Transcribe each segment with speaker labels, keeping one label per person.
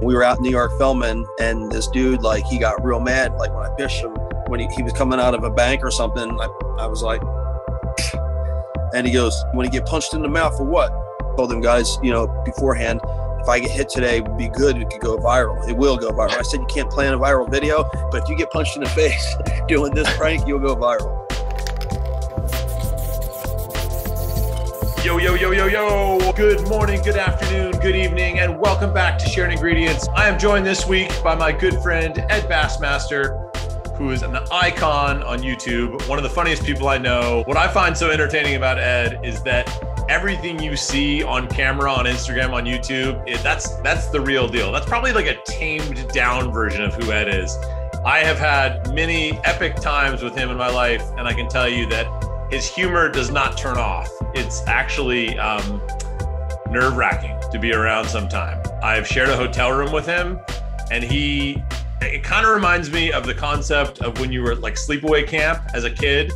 Speaker 1: We were out in New York filming, and this dude, like, he got real mad, like, when I pitched him, when he was coming out of a bank or something. I was like, and he goes, "When you get punched in the mouth for what?" I told them guys, beforehand, if I get hit today, it would be good. It could go viral. It will go viral. I said, you can't plan a viral video, but if you get punched in the face doing this prank, you'll go viral.
Speaker 2: Yo, yo, yo, yo, yo. Good morning, good afternoon, good evening, and welcome back to Sharing Ingredients. I am joined this week by my good friend, Ed Bassmaster, who is an icon on YouTube, one of the funniest people I know. What I find so entertaining about Ed is that everything you see on camera, on Instagram, on YouTube, that's the real deal. That's probably like a tamed down version of who Ed is. I have had many epic times with him in my life, and I can tell you that his humor does not turn off. It's actually nerve-wracking to be around sometime. I've shared a hotel room with him, and it kind of reminds me of the concept of when you were at like sleepaway camp as a kid,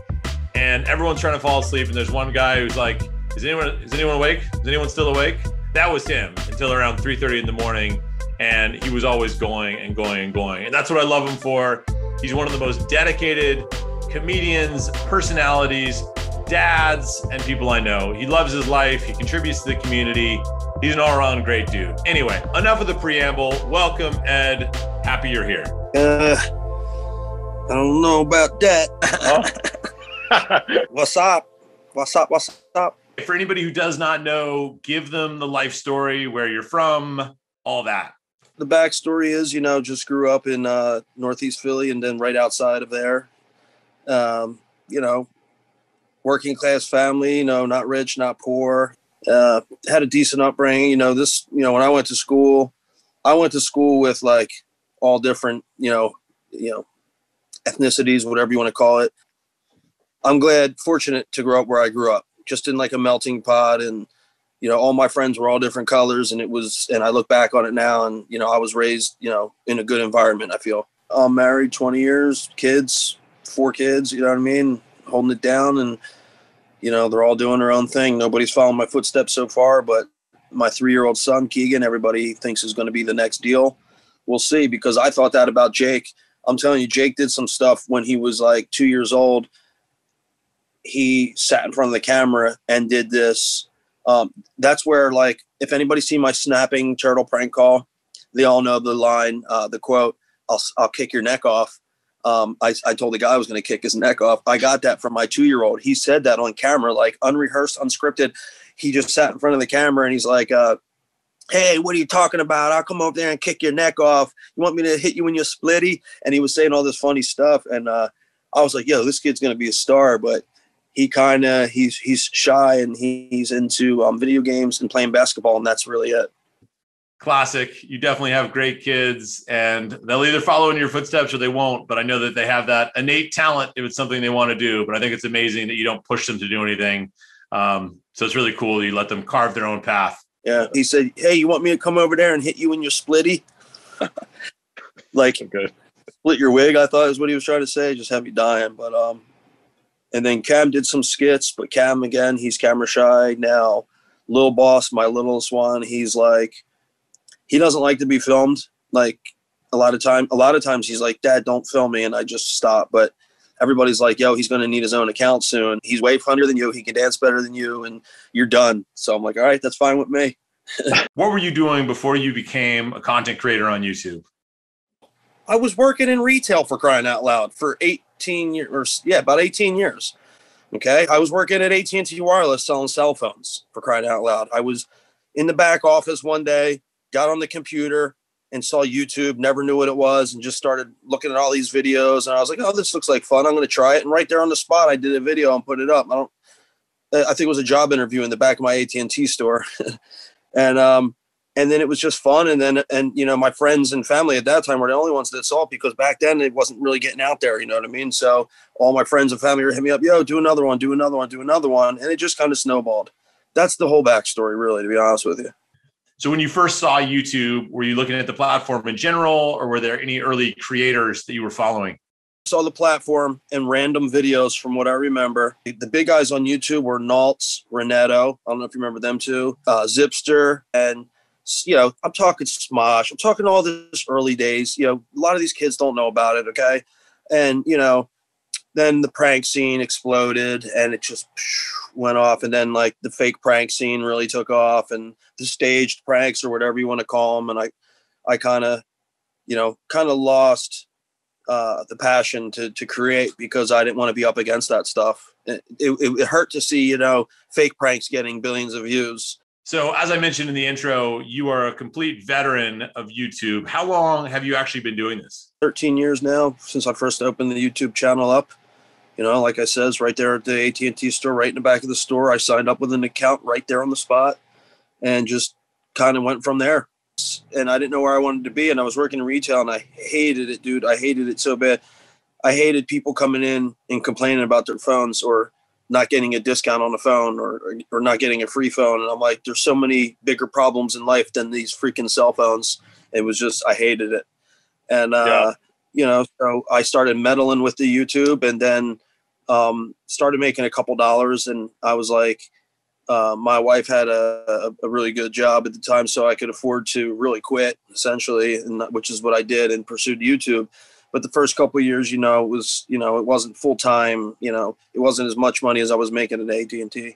Speaker 2: and everyone's trying to fall asleep, and there's one guy who's like, is anyone awake? Is anyone still awake? That was him until around 3:30 in the morning, and he was always going and going and going. And that's what I love him for. He's one of the most dedicated comedians, personalities, dads, and people I know. He loves his life. He contributes to the community. He's an all-around great dude. Anyway, enough of the preamble. Welcome, Ed. Happy you're here.
Speaker 1: I don't know about that. What's up? What's up? What's up?
Speaker 2: For anybody who does not know, give them the life story, where you're from, all that.
Speaker 1: The backstory is, just grew up in Northeast Philly, and then right outside of there. Working class family, not rich, not poor. Had a decent upbringing. When I went to school with like all different, ethnicities, whatever you want to call it. I'm fortunate to grow up where I grew up, just in like a melting pot, and all my friends were all different colors, and I look back on it now, and I was raised in a good environment. I feel I'm married 20 years, kids, 4 kids, you know what I mean, holding it down, and they're all doing their own thing. Nobody's following my footsteps so far, but my 3-year-old son Keegan, everybody thinks is going to be the next deal. We'll see, because I thought that about Jake. I'm telling you, Jake did some stuff when he was like 2 years old. He sat in front of the camera and did this. That's where, like, if anybody seen my snapping turtle prank call, they all know the line, the quote, I'll kick your neck off. I told the guy I was going to kick his neck off. I got that from my 2-year-old. He said that on camera, like unrehearsed, unscripted. He just sat in front of the camera and he's like, hey, what are you talking about? I'll come over there and kick your neck off. You want me to hit you in your splitty? And he was saying all this funny stuff. And I was like, yo, this kid's going to be a star. But he's shy, and he's into video games and playing basketball, and that's really it.
Speaker 2: Classic. You definitely have great kids, and they'll either follow in your footsteps or they won't. But I know that they have that innate talent if it's something they want to do. But I think it's amazing that you don't push them to do anything. So it's really cool that you let them carve their own path. Yeah.
Speaker 1: He said, hey, you want me to come over there and hit you in your splitty? Like,
Speaker 2: good.
Speaker 1: Split your wig, I thought is what he was trying to say. Just have you dying. But and then Cam did some skits, but Cam, again, he's camera shy now. Lil Boss, my littlest one, he's like, he doesn't like to be filmed. Like a lot of times he's like, Dad, don't film me. And I just stop. But everybody's like, yo, he's going to need his own account soon. He's way funnier than you. He can dance better than you, and you're done. So I'm like, all right, that's fine with me.
Speaker 2: What were you doing before you became a content creator on YouTube?
Speaker 1: I was working in retail, for crying out loud, for 18 years, about 18 years. Okay. I was working at AT&T Wireless selling cell phones, for crying out loud. I was in the back office one day, got on the computer and saw YouTube, never knew what it was, and just started looking at all these videos. And I was like, oh, this looks like fun. I'm going to try it. And right there on the spot, I did a video and put it up. I think it was a job interview in the back of my AT&T store. And then it was just fun. And my friends and family at that time were the only ones that saw it, because back then it wasn't really getting out there. You know what I mean? So all my friends and family were hitting me up, yo, do another one, do another one, do another one. And it just kind of snowballed. That's the whole backstory, really, to be honest with you.
Speaker 2: So when you first saw YouTube, were you looking at the platform in general, or were there any early creators that you were following?
Speaker 1: Saw the platform and random videos from what I remember. The big guys on YouTube were Naltz, Renetto. I don't know if you remember them too. Zipster, and I'm talking Smosh. I'm talking all this early days. A lot of these kids don't know about it. Okay. And, then the prank scene exploded and it just went off. And then like the fake prank scene really took off, and the staged pranks, or whatever you want to call them. And I kind of lost the passion to create, because I didn't want to be up against that stuff. It hurt to see, fake pranks getting billions of views.
Speaker 2: So as I mentioned in the intro, you are a complete veteran of YouTube. How long have you actually been doing this?
Speaker 1: 13 years now, since I first opened the YouTube channel up. Like I says, right there at the AT&T store, right in the back of the store, I signed up with an account right there on the spot and just kind of went from there. And I didn't know where I wanted to be. And I was working in retail and I hated it, dude. I hated it so bad. I hated people coming in and complaining about their phones, or not getting a discount on the phone, or not getting a free phone. And I'm like, there's so many bigger problems in life than these freaking cell phones. It was just, I hated it. And, so I started meddling with the YouTube, and then started making a couple dollars. And I was like, my wife had a really good job at the time, so I could afford to really quit, essentially, which is what I did, and pursued YouTube. But the first couple of years, it wasn't full time. It wasn't as much money as I was making at AT&T.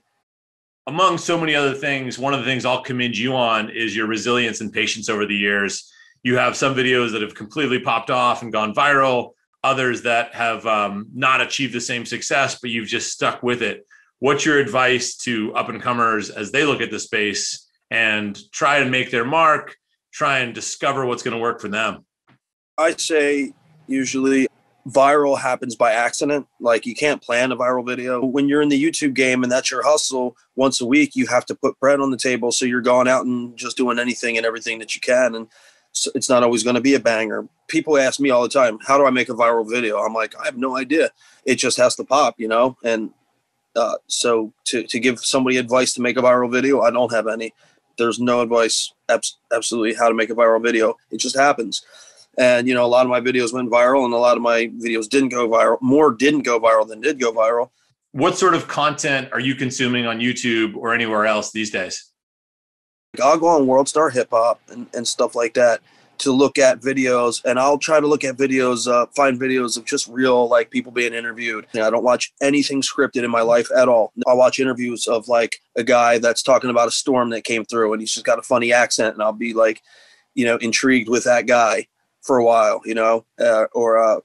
Speaker 2: Among so many other things, one of the things I'll commend you on is your resilience and patience over the years. You have some videos that have completely popped off and gone viral, others that have not achieved the same success, but you've just stuck with it. What's your advice to up-and-comers as they look at the space and try and make their mark, try and discover what's going to work for them?
Speaker 1: I say usually viral happens by accident. Like, you can't plan a viral video. When you're in the YouTube game and that's your hustle, once a week you have to put bread on the table. So you're going out and just doing anything and everything that you can. And so it's not always going to be a banger. People ask me all the time, how do I make a viral video? I'm like, I have no idea. It just has to pop, And so to give somebody advice to make a viral video, I don't have any. There's no advice absolutely how to make a viral video. It just happens. And, a lot of my videos went viral, and a lot of my videos didn't go viral. More didn't go viral than did go viral.
Speaker 2: What sort of content are you consuming on YouTube or anywhere else these days?
Speaker 1: I'll go on World Star Hip Hop and stuff like that to look at videos, and I'll try to look at videos, find videos of just real, like, people being interviewed. I don't watch anything scripted in my life at all. I'll watch interviews of like a guy that's talking about a storm that came through, and he's just got a funny accent, and I'll be like, intrigued with that guy for a while, or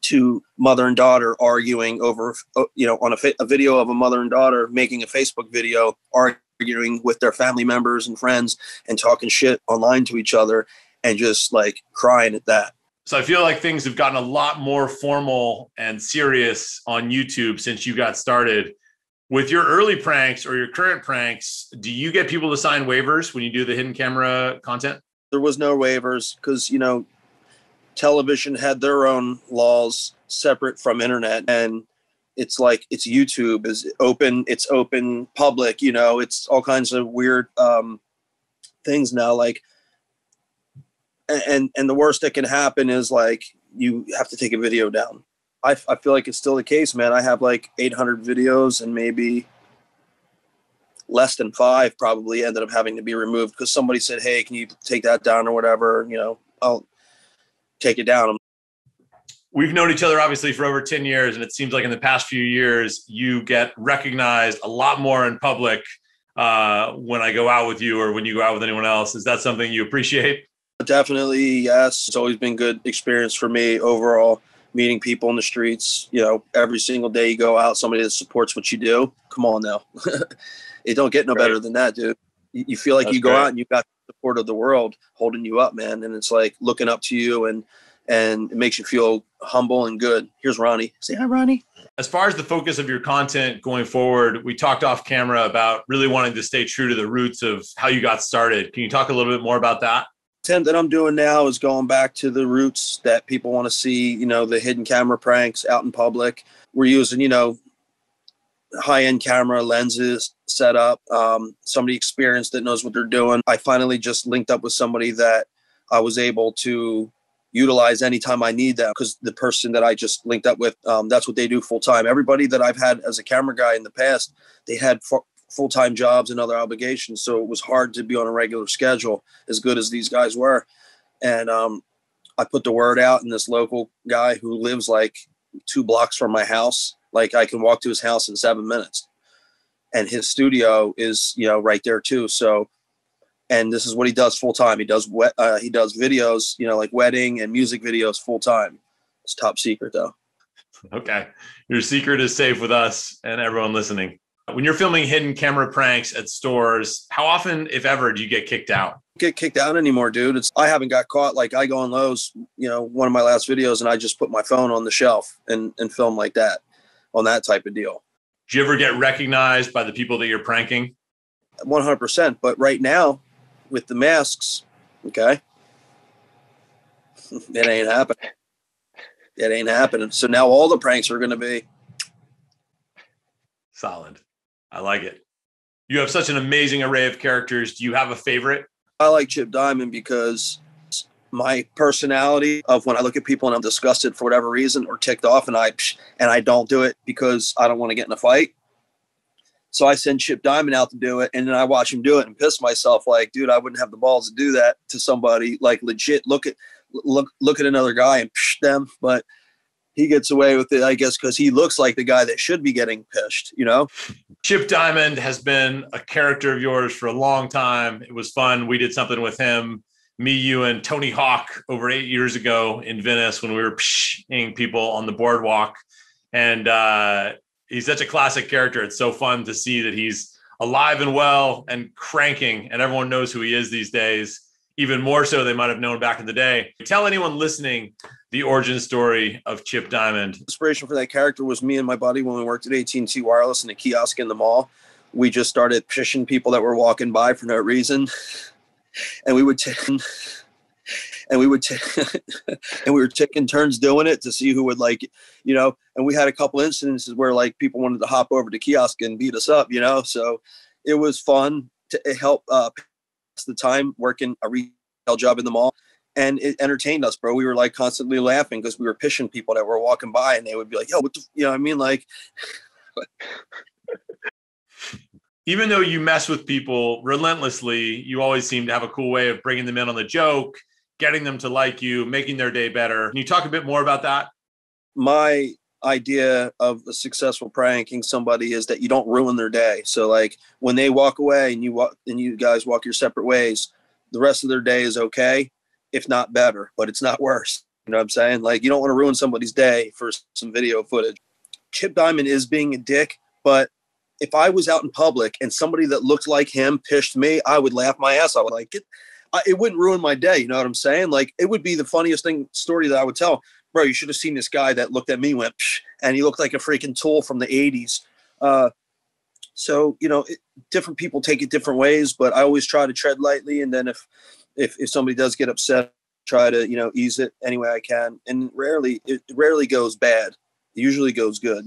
Speaker 1: to mother and daughter arguing over, on a video of a mother and daughter making a Facebook video, arguing with their family members and friends and talking shit online to each other, and just like crying at that.
Speaker 2: So I feel like things have gotten a lot more formal and serious on YouTube since you got started. With your early pranks or your current pranks, do you get people to sign waivers when you do the hidden camera content?
Speaker 1: There was no waivers because, television had their own laws separate from internet, and it's like, it's YouTube is open, it's open public, it's all kinds of weird things now. Like, and the worst that can happen is like, you have to take a video down. I feel like it's still the case, man. I have like 800 videos, and maybe less than 5 probably ended up having to be removed because somebody said, hey, can you take that down or whatever? I'll take it down.
Speaker 2: We've known each other obviously for over 10 years, and it seems like in the past few years, you get recognized a lot more in public when I go out with you or when you go out with anyone else. Is that something you appreciate?
Speaker 1: Definitely, yes. It's always been good experience for me overall, meeting people in the streets. Every single day you go out, somebody that supports what you do. Come on now. It don't get no better than that, dude. You feel like you go out and you got the support of the world holding you up, man. And it's like looking up to you, and it makes you feel humble and good. Here's Ronnie. Say hi, Ronnie.
Speaker 2: As far as the focus of your content going forward, we talked off camera about really wanting to stay true to the roots of how you got started. Can you talk a little bit more about that?
Speaker 1: Content that I'm doing now is going back to the roots that people want to see, the hidden camera pranks out in public. We're using, high-end camera lenses set up, somebody experienced that knows what they're doing. I finally just linked up with somebody that I was able to utilize anytime I need that, because the person that I just linked up with, that's what they do full time. Everybody that I've had as a camera guy in the past, they had full-time jobs and other obligations. So it was hard to be on a regular schedule as good as these guys were. And I put the word out, and this local guy who lives like 2 blocks from my house, like I can walk to his house in 7 minutes, and his studio is, right there too. So, and this is what he does full time. He does videos, like wedding and music videos full time. It's top secret though.
Speaker 2: Okay. Your secret is safe with us and everyone listening. When you're filming hidden camera pranks at stores, how often, if ever, do you get kicked out?
Speaker 1: Get kicked out anymore, dude. I haven't got caught. Like I go on Lowe's, one of my last videos, and I just put my phone on the shelf and film like that, on that type of deal.
Speaker 2: Do you ever get recognized by the people that you're pranking?
Speaker 1: 100%. But right now, with the masks, okay, it ain't happening. It ain't happening. So now all the pranks are going to be
Speaker 2: solid. I like it. You have such an amazing array of characters. Do you have a favorite?
Speaker 1: I like Chip Diamond because my personality of when I look at people and I'm disgusted for whatever reason or ticked off, and I don't do it because I don't want to get in a fight. So I send Chip Diamond out to do it, and then I watch him do it and piss myself like, dude, I wouldn't have the balls to do that to somebody. Like legit look at another guy and psh them, but he gets away with it, I guess, because he looks like the guy that should be getting pished,
Speaker 2: Chip Diamond has been a character of yours for a long time. It was fun. We did something with him, me, you, and Tony Hawk over 8 years ago in Venice when we were pshing people on the boardwalk. And he's such a classic character. It's so fun to see that he's alive and well and cranking, and everyone knows who he is these days, even more so they might have known back in the day. Tell anyone listening the origin story of Chip Diamond.
Speaker 1: Inspiration for that character was me and my buddy when we worked at AT&T Wireless in a kiosk in the mall. We just started pishing people that were walking by for no reason. And we were taking turns doing it to see who would and we had a couple incidences where like people wanted to hop over the kiosk and beat us up, so it was fun to help pass the time working a retail job in the mall, and it entertained us, bro. We were like constantly laughing because we were pishing people that were walking by, and they would be like, yo, what the, I mean, like.
Speaker 2: Even though you mess with people relentlessly, you always seem to have a cool way of bringing them in on the joke, getting them to like you, making their day better. Can you talk a bit more about that?
Speaker 1: My idea of a successful pranking somebody is that you don't ruin their day. So like when they walk away and you guys walk your separate ways, the rest of their day is okay, if not better, but it's not worse. You know what I'm saying? Like you don't want to ruin somebody's day for some video footage. Chip Diamond is being a dick, but if I was out in public and somebody that looked like him pished me, I would laugh my ass off. Like it wouldn't ruin my day. You know what I'm saying? Like it would be the funniest story that I would tell. Bro, you should have seen this guy that looked at me, went, psh, and he looked like a freaking tool from the 80s. So, different people take it different ways, but I always try to tread lightly. And then if somebody does get upset, try to, ease it any way I can. And it rarely goes bad. It usually goes good,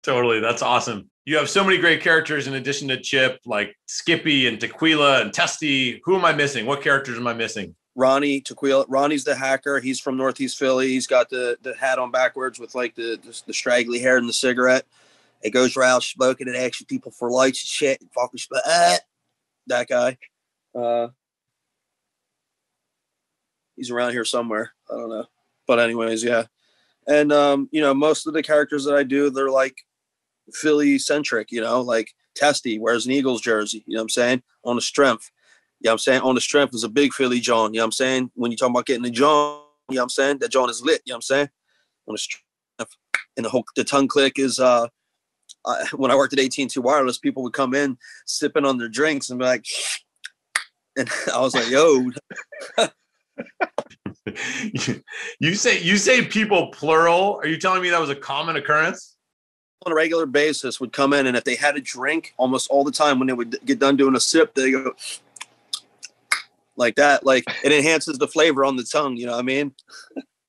Speaker 2: Totally. That's awesome. You have so many great characters in addition to Chip, like Skippy and Tequila and Testy. Who am I missing? What characters am I missing?
Speaker 1: Ronnie, Tequila. Ronnie's the hacker. He's from Northeast Philly. He's got the hat on backwards with like the straggly hair and the cigarette. It goes around smoking and asking people for lights and shit. And fucking that guy. He's around here somewhere. I don't know. But anyways, yeah. And, most of the characters that I do, they're like Philly centric, like Testy wears an Eagles jersey, you know what I'm saying? On the strength. You know what I'm saying? On the strength is a big Philly John, you know what I'm saying? When you talk about getting the John, you know what I'm saying? That John is lit, you know what I'm saying? On the strength. And the tongue click is, when I worked at AT&T Wireless, people would come in sipping on their drinks and be like, and I was like, yo.
Speaker 2: You say people plural. Are you telling me that was a common occurrence?
Speaker 1: On a regular basis would come in, and if they had a drink, almost all the time when they would get done doing a sip, they go like that. Like it enhances the flavor on the tongue. You know what I mean?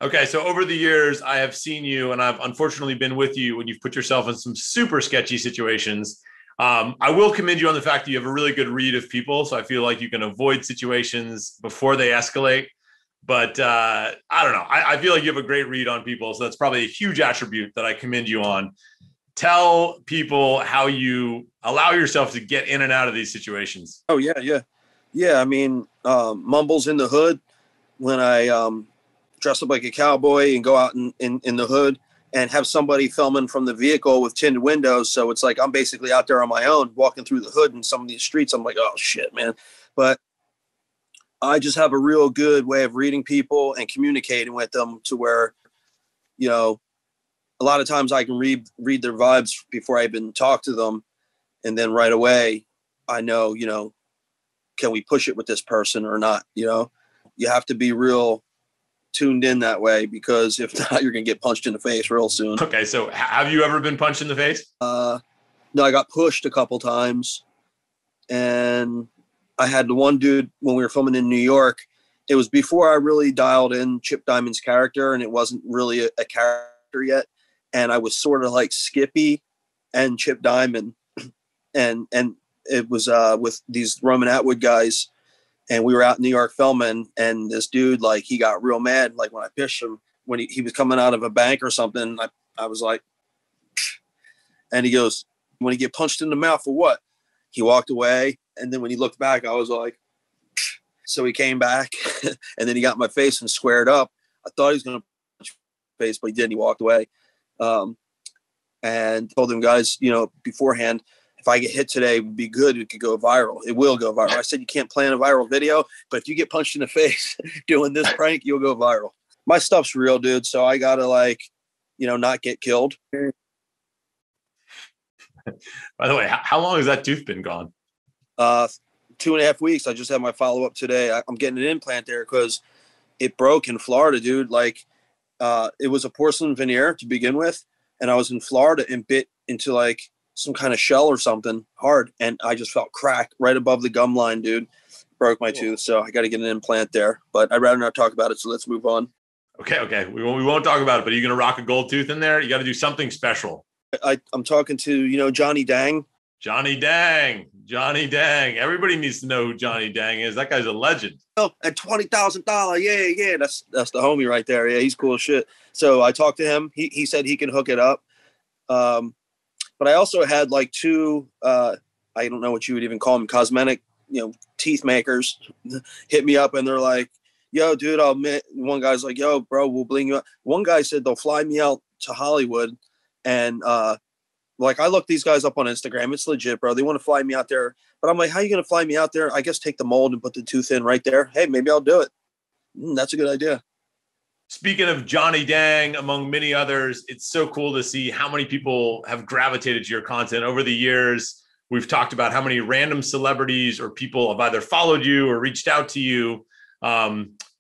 Speaker 2: Okay, so over the years, I have seen you, and I've unfortunately been with you when you've put yourself in some super sketchy situations. I will commend you on the fact that you have a really good read of people, so I feel like you can avoid situations before they escalate. But I don't know. I feel like you have a great read on people, so that's probably a huge attribute that I commend you on. Tell people how you allow yourself to get in and out of these situations.
Speaker 1: Oh yeah. I mean, mumbles in the hood when I dress up like a cowboy and go out in the hood and have somebody filming from the vehicle with tinted windows. So it's like I'm basically out there on my own walking through the hood in some of these streets. I'm like, oh shit, man. But I just have a real good way of reading people and communicating with them to where, you know, a lot of times I can read their vibes before I even talk to them. And then right away, I know, you know, can we push it with this person or not? You know, you have to be real tuned in that way, because if not, you're going to get punched in the face real soon.
Speaker 2: Okay. So have you ever been punched in the face?
Speaker 1: No, I got pushed a couple times, and I had the one dude when we were filming in New York. It was before I really dialed in Chip Diamond's character, and it wasn't really a character yet. And I was sort of like Skippy and Chip Diamond. And it was with these Roman Atwood guys, and we were out in New York filming, and this dude, like, he got real mad, like when I pitched him, when he was coming out of a bank or something. I was like, psh. And he goes, when he get punched in the mouth for what? He walked away, and then when he looked back, I was like, psh. So he came back, and then he got in my face and squared up. I thought he was going to punch my face, but he didn't. He walked away. And told them guys, you know, beforehand, if I get hit today, it would be good. It could go viral. It will go viral. I said, you can't plan a viral video, but if you get punched in the face doing this prank, you'll go viral. My stuff's real, dude. So I got to, like, you know, not get killed.
Speaker 2: By the way, how long has that tooth been gone?
Speaker 1: 2.5 weeks. I just had my follow-up today. I'm getting an implant there because it broke in Florida, dude. Like, it was a porcelain veneer to begin with. And I was in Florida and bit into like some kind of shell or something hard. And I just felt crack right above the gum line, dude. Broke my tooth. So I got to get an implant there, but I'd rather not talk about it. So let's move on.
Speaker 2: Okay. We won't talk about it, but are you going to rock a gold tooth in there? You got to do something special.
Speaker 1: I'm talking to, you know, Johnny Dang.
Speaker 2: Johnny Dang. Everybody needs to know who Johnny Dang is. That guy's a legend.
Speaker 1: Oh, and $20,000. Yeah. That's the homie right there. Yeah, he's cool as shit. So I talked to him. He said he can hook it up. But I also had like two, I don't know what you would even call them, cosmetic, you know, teeth makers hit me up, and they're like, yo, dude, one guy's like, yo, bro, we'll bling you up. One guy said they'll fly me out to Hollywood, and like, I looked these guys up on Instagram. It's legit, bro. They want to fly me out there. But I'm like, how are you going to fly me out there? I guess take the mold and put the tooth in right there. Hey, maybe I'll do it. That's a good idea.
Speaker 2: Speaking of Johnny Dang, among many others, it's so cool to see how many people have gravitated to your content over the years. We've talked about how many random celebrities or people have either followed you or reached out to you,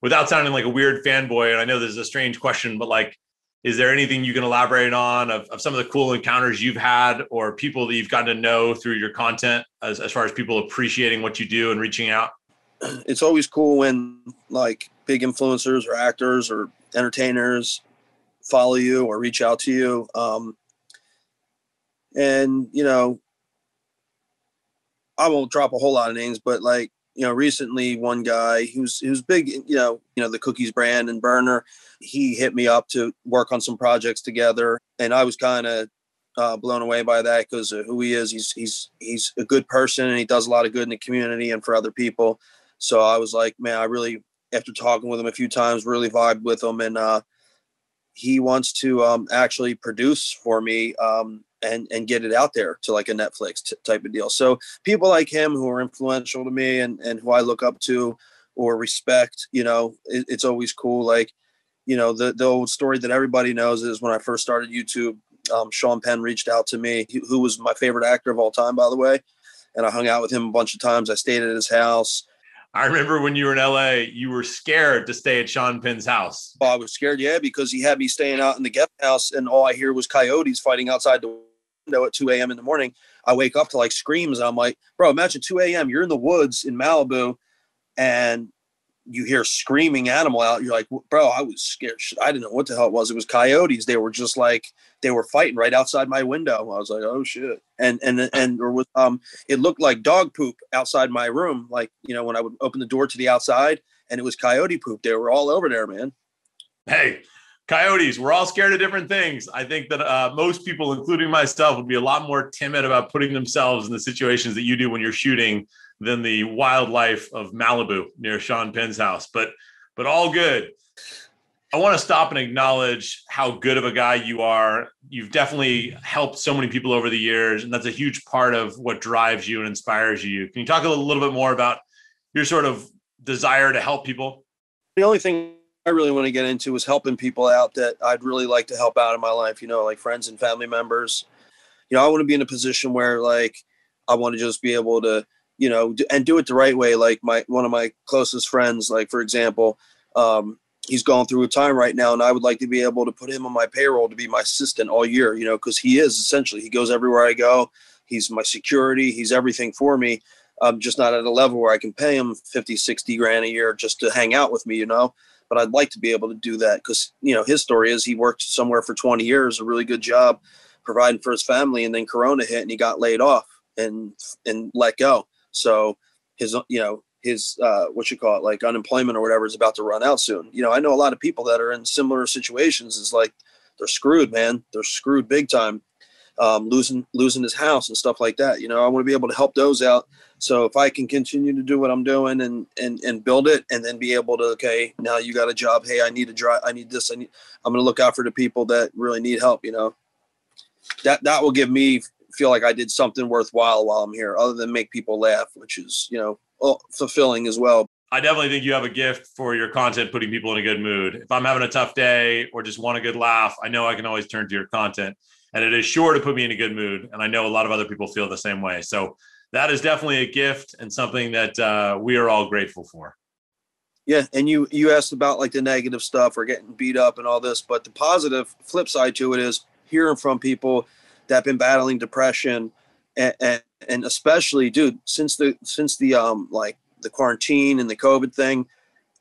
Speaker 2: without sounding like a weird fanboy. And I know this is a strange question, but like, is there anything you can elaborate on of some of the cool encounters you've had or people that you've gotten to know through your content as far as people appreciating what you do and reaching out?
Speaker 1: It's always cool when like big influencers or actors or entertainers follow you or reach out to you. And, you know, I won't drop a whole lot of names, but like, you know, recently one guy who's big, you know, the Cookies brand and Burner, he hit me up to work on some projects together. And I was kind of blown away by that because of who he is. He's a good person, and he does a lot of good in the community and for other people. So I was like, man, I really, after talking with him a few times, really vibed with him. And he wants to actually produce for me and get it out there to like a Netflix type of deal. So people like him who are influential to me and who I look up to or respect, you know, it's always cool. Like, you know, the old story that everybody knows is when I first started YouTube, Sean Penn reached out to me, who was my favorite actor of all time, by the way. And I hung out with him a bunch of times. I stayed at his house.
Speaker 2: I remember when you were in LA, you were scared to stay at Sean Penn's house.
Speaker 1: Oh, I was scared, yeah, because he had me staying out in the guest house, and all I hear was coyotes fighting outside the window at 2 a.m. in the morning. I wake up to like screams, and I'm like, bro, imagine 2 a.m. You're in the woods in Malibu, and you hear screaming animal out. You're like, bro, I was scared. I didn't know what the hell it was. It was coyotes. They were just like, they were fighting right outside my window. I was like, oh shit. And there was, it looked like dog poop outside my room. Like, you know, when I would open the door to the outside, and it was coyote poop. They were all over there, man.
Speaker 2: Hey, Coyotes, we're all scared of different things. I think that most people, including myself, would be a lot more timid about putting themselves in the situations that you do when you're shooting than the wildlife of Malibu near Sean Penn's house. But all good. I want to stop and acknowledge how good of a guy you are. You've definitely helped so many people over the years, and that's a huge part of what drives you and inspires you. Can you talk a little bit more about your sort of desire to help people?
Speaker 1: The only thing I really want to get into is helping people out that I'd really like to help out in my life, like friends and family members. I want to be in a position where like I want to just be able to, and do it the right way. Like one of my closest friends, like for example, he's going through a time right now, and I would like to be able to put him on my payroll to be my assistant all year, because he goes everywhere I go. He's my security. He's everything for me. I'm just not at a level where I can pay him 50, 60 grand a year just to hang out with me, but I'd like to be able to do that because, his story is he worked somewhere for 20 years, a really good job providing for his family. And then Corona hit and he got laid off and let go. So his like unemployment or whatever is about to run out soon. I know a lot of people that are in similar situations. It's like, they're screwed, man. They're screwed big time. Losing his house and stuff like that. I want to be able to help those out. So if I can continue to do what I'm doing and build it, and then be able to, okay, now you got a job. Hey, I need a drive. I need this. I'm going to look out for the people that really need help. That will give me feel like I did something worthwhile while I'm here, other than make people laugh, which is, fulfilling as well.
Speaker 2: I definitely think you have a gift for your content, putting people in a good mood. If I'm having a tough day or just want a good laugh, I know I can always turn to your content, and it is sure to put me in a good mood. And I know a lot of other people feel the same way. So that is definitely a gift and something that we are all grateful for.
Speaker 1: Yeah. And you asked about like the negative stuff or getting beat up and all this, but the positive flip side to it is hearing from people that have been battling depression and especially, dude, since the like the quarantine and the COVID thing,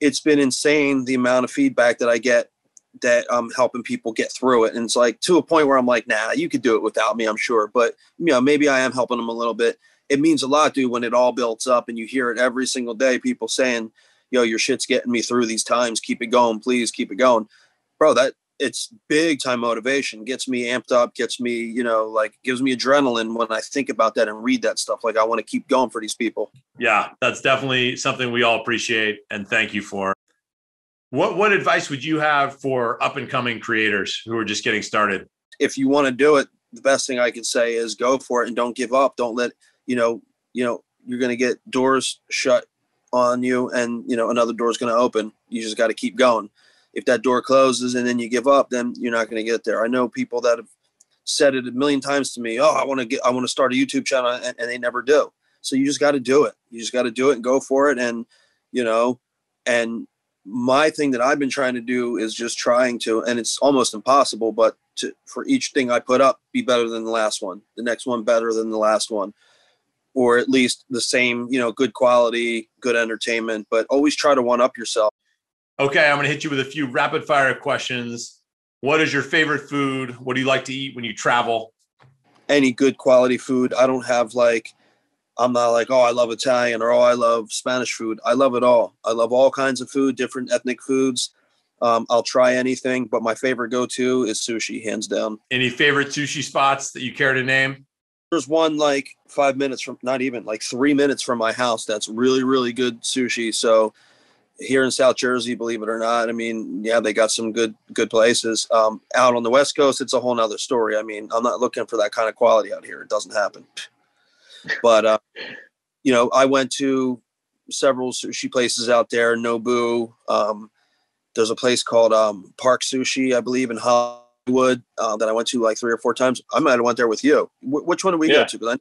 Speaker 1: it's been insane the amount of feedback that I get that I'm helping people get through it. And it's like to a point where I'm like, nah, you could do it without me, I'm sure. But, maybe I am helping them a little bit. It means a lot, dude, when it all builds up and you hear it every single day, people saying, your shit's getting me through these times. Keep it going. Please keep it going. Bro, it's big time motivation, gets me amped up, gets me, gives me adrenaline when I think about that and read that stuff. Like I want to keep going for these people.
Speaker 2: Yeah, that's definitely something we all appreciate and thank you for. What advice would you have for up and coming creators who are just getting started?
Speaker 1: If you want to do it, the best thing I can say is go for it and don't give up. Don't let, you're going to get doors shut on you and, another door is going to open. You just got to keep going. If that door closes and then you give up, then you're not going to get there. I know people that have said it a million times to me. Oh, I want to start a YouTube channel, and they never do. So you just got to do it. You just got to do it and go for it. And, and my thing that I've been trying to do is just trying to, and it's almost impossible, but for each thing I put up, be better than the last one, the next one better than the last one, or at least the same, good quality, good entertainment, but always try to one up yourself.
Speaker 2: Okay, I'm going to hit you with a few rapid fire questions. What is your favorite food? What do you like to eat when you travel?
Speaker 1: Any good quality food. I don't have I'm not like, oh, I love Italian or, oh, I love Spanish food. I love it all. I love all kinds of food, different ethnic foods. I'll try anything, but my favorite go-to is sushi, hands down.
Speaker 2: Any favorite sushi spots that you care to name?
Speaker 1: There's one 5 minutes from, not even 3 minutes from my house. That's really, really good sushi. So here in South Jersey, believe it or not, I mean, yeah, they got some good places. Out on the West Coast, it's a whole nother story. I mean, I'm not looking for that kind of quality out here. It doesn't happen. But, I went to several sushi places out there, Nobu. There's a place called Park Sushi, I believe, in Hollywood that I went to 3 or 4 times. I might have went there with you. Which one did we go to? Because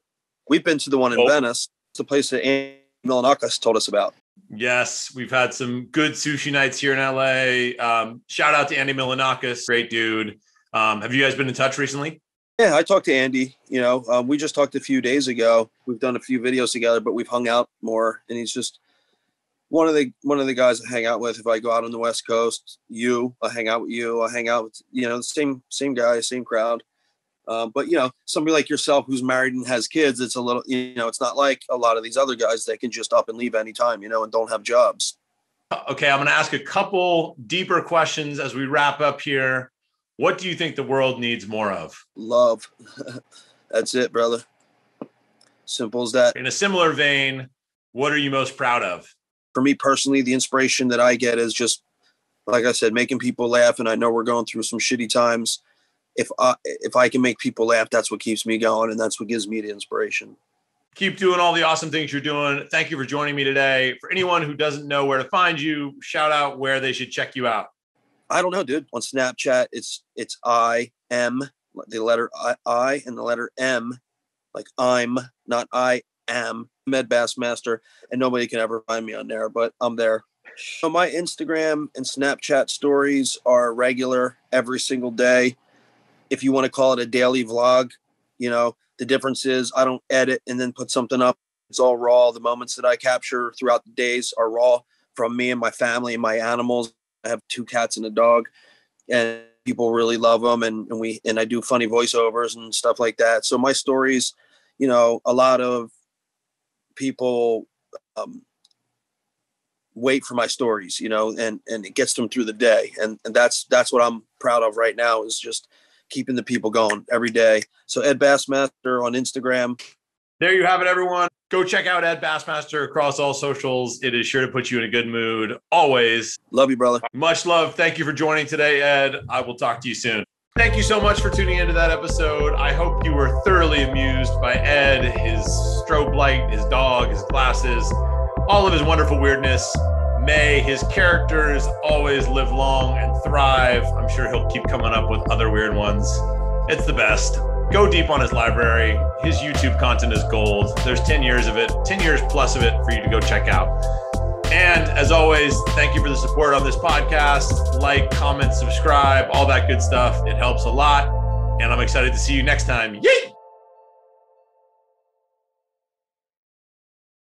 Speaker 1: we've been to the one in Venice. It's a place that Andy Milanakis told us about.
Speaker 2: Yes, we've had some good sushi nights here in LA. Shout out to Andy Milanakis, great dude. Have you guys been in touch recently?
Speaker 1: Yeah, I talked to Andy. We just talked a few days ago. We've done a few videos together, but we've hung out more. And he's just one of the guys I hang out with. If I go out on the West Coast, I hang out with you. I hang out with the same guy, same crowd. But somebody like yourself who's married and has kids, it's a little, it's not like a lot of these other guys that can just up and leave anytime, and don't have jobs.
Speaker 2: Okay, I'm going to ask a couple deeper questions as we wrap up here. What do you think the world needs more of?
Speaker 1: Love. That's it, brother. Simple as that.
Speaker 2: In a similar vein, what are you most proud of?
Speaker 1: For me personally, the inspiration that I get is just, like I said, making people laugh. And I know we're going through some shitty times. If I can make people laugh, that's what keeps me going. And that's what gives me the inspiration.
Speaker 2: Keep doing all the awesome things you're doing. Thank you for joining me today. For anyone who doesn't know where to find you, shout out where they should check you out.
Speaker 1: I don't know, dude. On Snapchat, it's I-M, the letter I and the letter M, like I'm, not I am. Med Bassmaster, and nobody can ever find me on there, but I'm there. So my Instagram and Snapchat stories are regular every single day. If you want to call it a daily vlog, you know, the difference is I don't edit and then put something up. It's all raw. The moments that I capture throughout the days are raw from me and my family and my animals. I have 2 cats and a dog, and people really love them. And I do funny voiceovers and stuff like that. So my stories, you know, a lot of people wait for my stories, you know, and it gets them through the day. And that's what I'm proud of right now, is just keeping the people going every day. So Ed Bassmaster on Instagram.
Speaker 2: There you have it, everyone. Go check out Ed Bassmaster across all socials. It is sure to put you in a good mood. Always.
Speaker 1: Love you, brother.
Speaker 2: Much love. Thank you for joining today, Ed. I will talk to you soon. Thank you so much for tuning into that episode. I hope you were thoroughly amused by Ed, his strobe light, his dog, his glasses, all of his wonderful weirdness. May his characters always live long and thrive. I'm sure he'll keep coming up with other weird ones. It's the best. Go deep on his library. His YouTube content is gold. There's 10 years of it, 10 years plus of it for you to go check out. And as always, thank you for the support on this podcast. Like, comment, subscribe, all that good stuff. It helps a lot. And I'm excited to see you next time. Yay!